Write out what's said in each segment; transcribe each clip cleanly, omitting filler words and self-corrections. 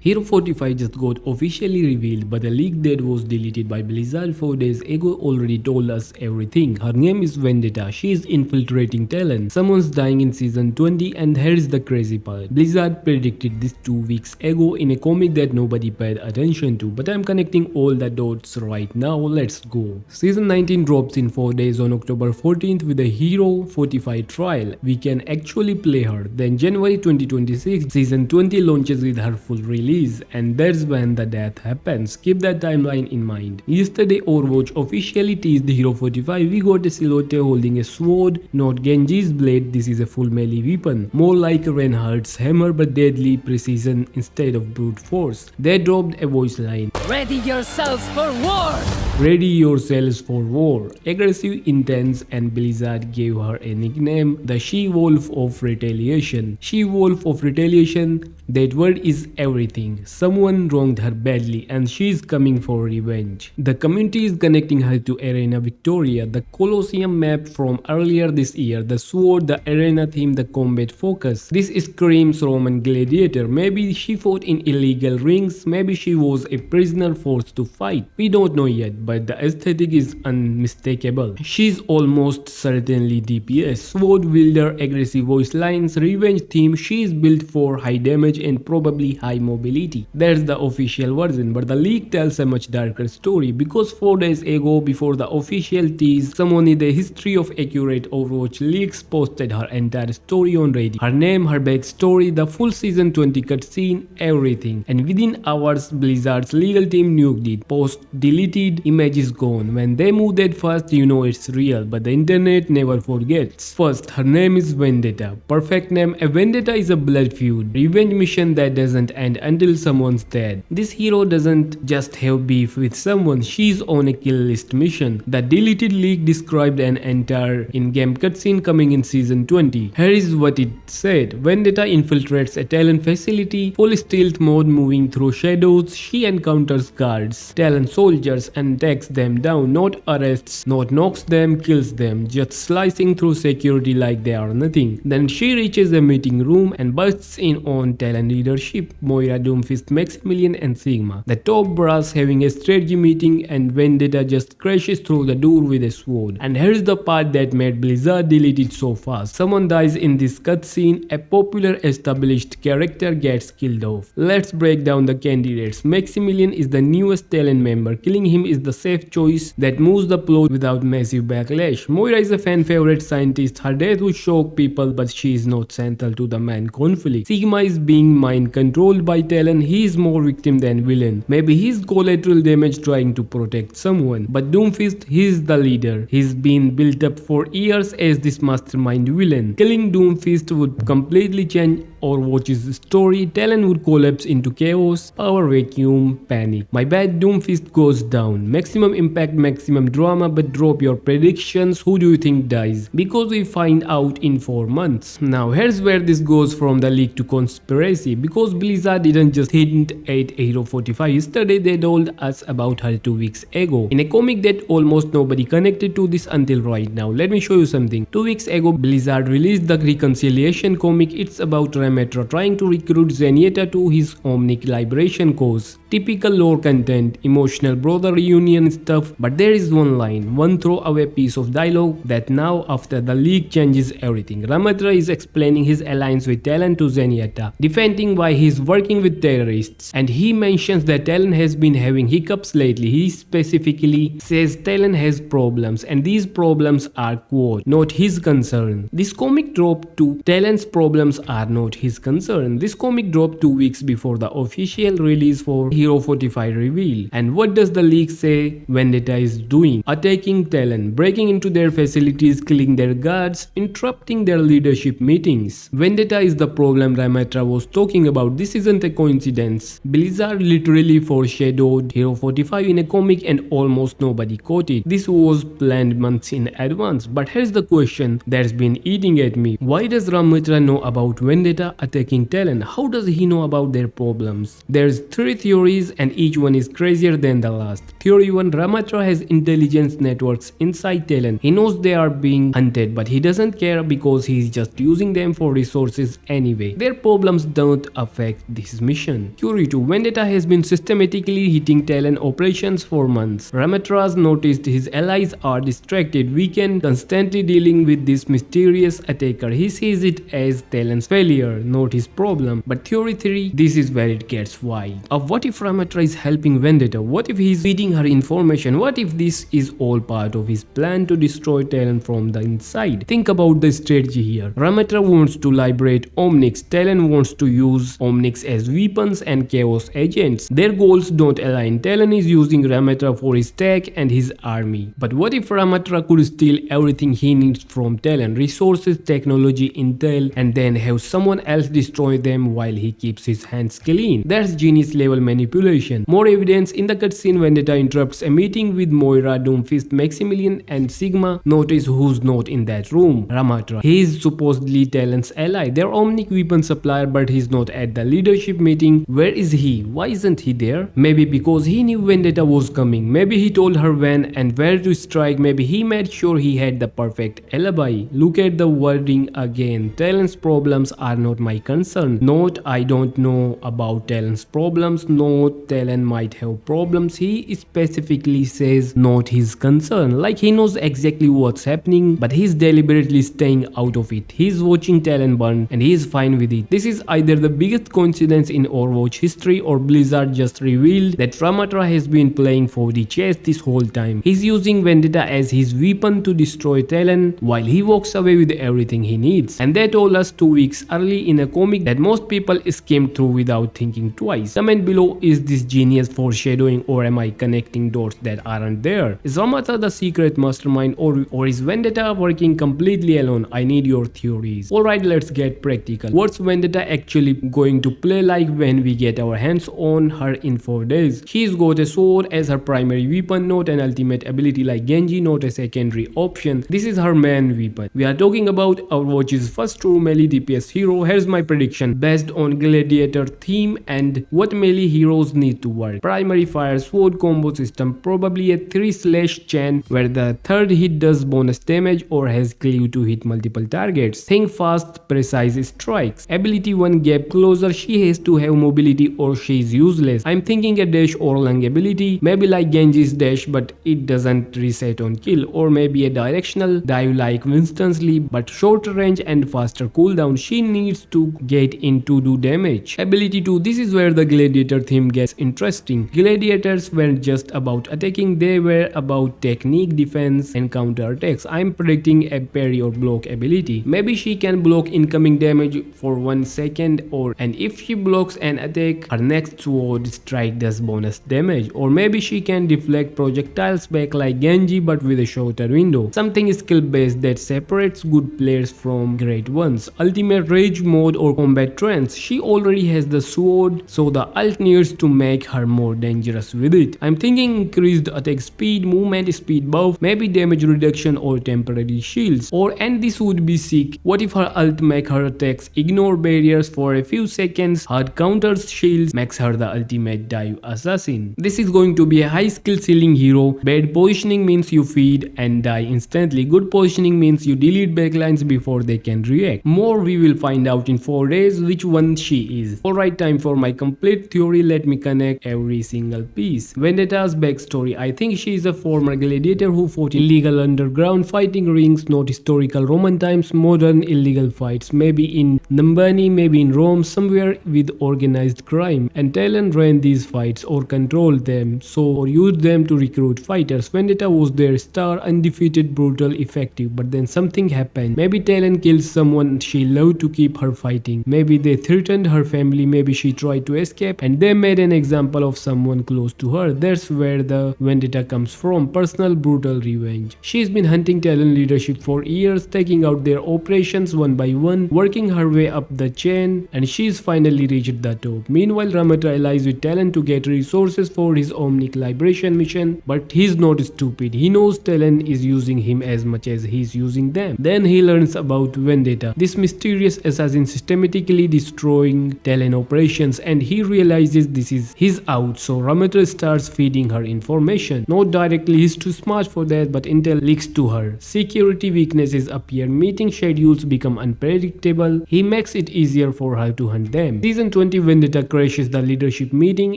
Hero 45 just got officially revealed, but the leak that was deleted by Blizzard 4 days ago already told us everything. Her name is Vendetta. She is infiltrating Talon. Someone's dying in season 20, and here is the crazy part. Blizzard predicted this 2 weeks ago in a comic that nobody paid attention to, but I'm connecting all the dots right now. Let's go. Season 19 drops in 4 days on October 14th with a Hero 45 trial. We can actually play her. Then January 2026, season 20 launches with her full release. And that's when the death happens. Keep that timeline in mind. Yesterday Overwatch officially teased Hero 45. We got a silhouette holding a sword, not Genji's blade. This is a full melee weapon, more like Reinhardt's hammer but deadly precision instead of brute force. They dropped a voice line. Ready yourselves for war! Ready yourselves for war. Aggressive, intense, and Blizzard gave her a nickname, the She-Wolf of Retaliation. She-Wolf of Retaliation, that word is everything. Someone wronged her badly and she is coming for revenge. The community is connecting her to Arena Victoria, the Colosseum map from earlier this year, the sword, the arena theme, the combat focus. This screams Roman gladiator. Maybe she fought in illegal rings, maybe she was a prisoner forced to fight. We don't know yet, but the aesthetic is unmistakable. She's almost certainly DPS, sword wielder, aggressive voice lines, revenge theme. She is built for high damage and probably high mobility. That's the official version, but the leak tells a much darker story because 4 days ago, before the official tease, someone in the history of accurate Overwatch leaks posted her entire story on Reddit. Her name, her backstory, the full season 20 cutscene, everything. And within hours, Blizzard's legal team nuked it. Post deleted, image is gone. When they move that fast, you know it's real, but the internet never forgets. First, her name is Vendetta. Perfect name. A vendetta is a blood feud, revenge mission that doesn't end until someone's dead. This hero doesn't just have beef with someone, she's on a kill list mission. The deleted leak described an entire in-game cutscene coming in season 20. Here is what it said. Vendetta infiltrates a Talon facility, full stealth mode, moving through shadows. She encounters guards, Talon soldiers, and takes them down. Not arrests, not knocks them, kills them, just slicing through security like they are nothing. Then she reaches a meeting room and busts in on Talon leadership, Moira, Doomfist, Maximilian, and Sigma. The top brass having a strategy meeting, and Vendetta just crashes through the door with a sword. And here's the part that made Blizzard delete it so fast. Someone dies in this cutscene, a popular established character gets killed off. Let's break down the candidates. Maximilian is the newest Talon member. Killing him is the safe choice that moves the plot without massive backlash. Moira is a fan favorite scientist. Her death would shock people, but she is not central to the main conflict. Sigma is being mind controlled by Talon. He is more victim than villain. Maybe he's collateral damage trying to protect someone. But Doomfist, he is the leader. He's been built up for years as this mastermind villain. Killing Doomfist would completely change Overwatch's story. Talon would collapse into chaos, power vacuum, panic. My bad, Doomfist goes down. Maximum impact, maximum drama, but drop your predictions. Who do you think dies? Because we find out in 4 months. Now here's where this goes from the leak to conspiracy, because Blizzard didn't just hint at Hero 45 yesterday, they told us about her 2 weeks ago in a comic that almost nobody connected to this until right now. Let me show you something. 2 weeks ago, Blizzard released the Reconciliation comic. It's about Ramattra trying to recruit Zenyatta to his Omnic Liberation cause. Typical lore content, emotional brother reunion stuff, but there is one line, one throwaway piece of dialogue that now after the leak changes everything. Ramattra is explaining his alliance with Talon to Zenyatta, defending why he's working with terrorists, and he mentions that Talon has been having hiccups lately. He specifically says Talon has problems, and these problems are quote, not his concern. This comic dropped to Talon's problems are not his concern. This comic dropped 2 weeks before the official release for Hero 45 reveal. And what does the leak say Vendetta is doing? Attacking Talon, breaking into their facilities, killing their guards, interrupting their leadership meetings. Vendetta is the problem Ramattra was talking about. This isn't a coincidence. Blizzard literally foreshadowed Hero 45 in a comic and almost nobody caught it. This was planned months in advance. But here's the question that's been eating at me. Why does Ramattra know about Vendetta attacking Talon? How does he know about their problems? There's 3 theories and each one is crazier than the last. Theory 1: Ramattra has intelligence networks inside Talon. He knows they are being hunted, but he doesn't care because he is just using them for resources anyway. Their problems don't affect this mission. Theory 2: Vendetta has been systematically hitting Talon operations for months. Ramatra's noticed his allies are distracted, weakened, constantly dealing with this mysterious attacker. He sees it as Talon's failure, not his problem. But Theory 3, this is where it gets wild. What if Ramatra is helping Vendetta? What if he's feeding her information? What if this is all part of his plan to destroy Talon from the inside? Think about the strategy here. Ramatra wants to liberate Omnics. Talon wants to use Omnics as weapons and chaos agents. Their goals don't align. Talon is using Ramatra for his tech and his army. But what if Ramatra could steal everything he needs from Talon? Resources, technology, intel, and then have someone else destroy them while he keeps his hands clean. That's genius level manipulation. More evidence in the cutscene. Vendetta interrupts a meeting with Moira, Doomfist, Maximilian, and Sigma. Notice who's not in that room. Ramatra. He is supposedly Talon's ally, their Omnic weapon supplier, but he's not at the leadership meeting. Where is he? Why isn't he there? Maybe because he knew Vendetta was coming. Maybe he told her when and where to strike. Maybe he made sure he had the perfect alibi. Look at the wording again. Talon's problems are not my concern. Not I don't know about Talon's problems. Not Talon might have problems. He specifically says not his concern. Like he knows exactly what's happening, but he's deliberately staying out of it. He's watching Talon burn and he's fine with it. This is either the biggest coincidence in Overwatch history, or Blizzard just revealed that Ramatra has been playing for the chase this whole time. He's using Vendetta as his weapon to destroy Talon while he walks away with everything he needs. And they told us 2 weeks early in a comic that most people skimmed through without thinking twice. Comment below, is this genius foreshadowing, or am I connecting dots that aren't there? Is Ramatra the secret mastermind, or is Vendetta working completely alone? I need your theories. Alright, let's get practical. What's Vendetta actually going to play like when we get our hands on her in 4 days? She's got a sword as her primary weapon, not an ultimate ability like Genji, not a secondary option. This is her main weapon. We are talking about Overwatch's first true melee DPS hero. Here's my prediction based on gladiator theme and what melee heroes need to work. Primary fire sword combo system, probably a 3/chain where the third hit does bonus damage or has cleave to hit multiple targets. Think fast, precise strikes. Ability 1, gap closer. She has to have mobility or she's useless. I'm thinking a dash or lung ability, maybe like Genji's dash but it doesn't reset on kill, or maybe a directional dive like Winston's leap but shorter range and faster cooldown. She needs to get in to do damage. Ability 2, this is where the gladiator theme gets interesting. Gladiators weren't just about attacking, they were about technique, defense, and counter attacks. I'm predicting a parry or block ability. Maybe she can block incoming damage for 1 second, and if she blocks an attack, her next sword strike does bonus damage. Or maybe she can deflect projectiles back like Genji but with a shorter window. Something skill based that separates good players from great ones. Ultimate rage mode or combat trance. She already has the sword, so the ult needs to make her more dangerous with it. I'm thinking increased attack speed, movement speed buff, maybe damage reduction or temporary shields. And this would be sick. What if her ult make her attacks ignore barriers for a few seconds, hard counters shields, makes her the ultimate dive assassin. This is going to be a high skill ceiling hero. Bad positioning means you feed and die instantly. Good positioning means you delete backlines before they can react. More we will find out in 4 days which one she is. Alright, time for my complete theory. Let me connect every single piece. Vendetta's backstory. I think she is a former gladiator who fought in illegal underground fighting rings, not historical Roman times, modern illegal fights. Maybe in Numbani, maybe in Rome, somewhere with organized crime. And Talon ran these fights or controlled them, or used them to recruit fighters. Vendetta was their star, undefeated, brutal, effective. But then something happened. Maybe Talon killed someone she loved to keep her fighting. Maybe they threatened her family. Maybe she tried to escape and they made an example of someone close to her. That's where the Vendetta comes from. Personal, brutal revenge. She's been hunting Talon leadership for years, taking out their operations one by one, working her way up the chain, and she's finally reached the top. Meanwhile, Ramatra allies with Talon to get resources for his Omnic liberation mission, but he's not stupid. He knows Talon is using him as much as he's using them. Then he learns about Vendetta, this mysterious assassin systematically destroying Talon operations, and he realizes this is he's out, so Ramattra starts feeding her information. Not directly, he's too smart for that, but intel leaks to her. Security weaknesses appear, meeting schedules become unpredictable. He makes it easier for her to hunt them. Season 20 Vendetta crashes the leadership meeting.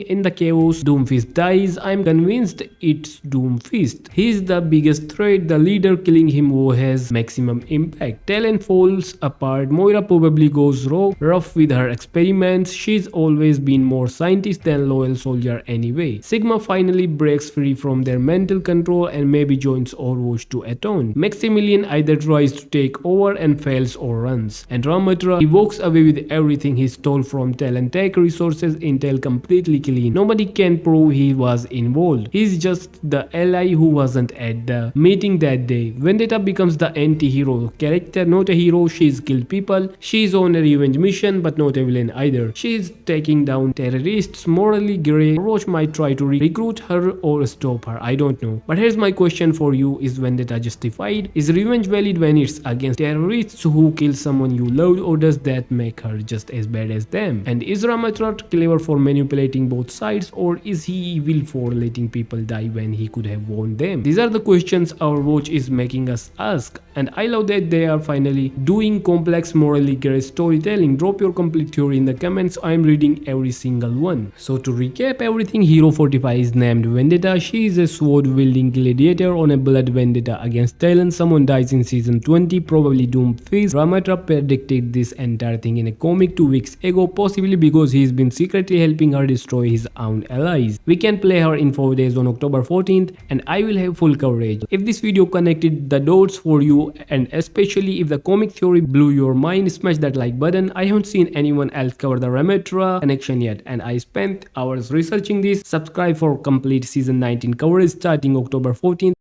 In the chaos, Doomfist dies. I'm convinced it's Doomfist. He's the biggest threat. The leader killing him has maximum impact. Talon falls apart. Moira probably goes rough with her experiments. She's always been more scientist than loyal soldier anyway. Sigma finally breaks free from their mental control and maybe joins Overwatch to atone. Maximilian either tries to take over and fails or runs. And Ramattra, he walks away with everything he stole from Talon Tech resources, intel completely clean. Nobody can prove he was involved. He's just the ally who wasn't at the meeting that day. Vendetta becomes the anti-hero character, not a hero. She's killed people. She's on a revenge mission, but not a villain either. She's taking down terrorists, morally grey. Roach might try to recruit her or stop her. I don't know. But here's my question for you: is Vendetta justified? Is revenge valid when it's against terrorists who kill someone you loved, or does that make her just as bad as them? And is Ramattra clever for manipulating both sides, or is he evil for letting people die when he could have warned them? These are the questions our watch is making us ask, and I love that they are finally doing complex, morally grey storytelling. Drop your complete theory in the comments. I'm reading every single one. So to recap everything, Hero 45 is named Vendetta. She is a sword-wielding gladiator on a blood vendetta against Talon. Someone dies in season 20, probably Doomfist. Ramattra predicted this entire thing in a comic 2 weeks ago, possibly because he's been secretly helping her destroy his own allies. We can play her in 4 days on October 14th, and I will have full coverage. If this video connected the dots for you, and especially if the comic theory blew your mind, smash that like button. I haven't seen anyone else cover the Ramattra connection yet, and I spent hours researching this. Subscribe for complete season 19 coverage starting October 14th.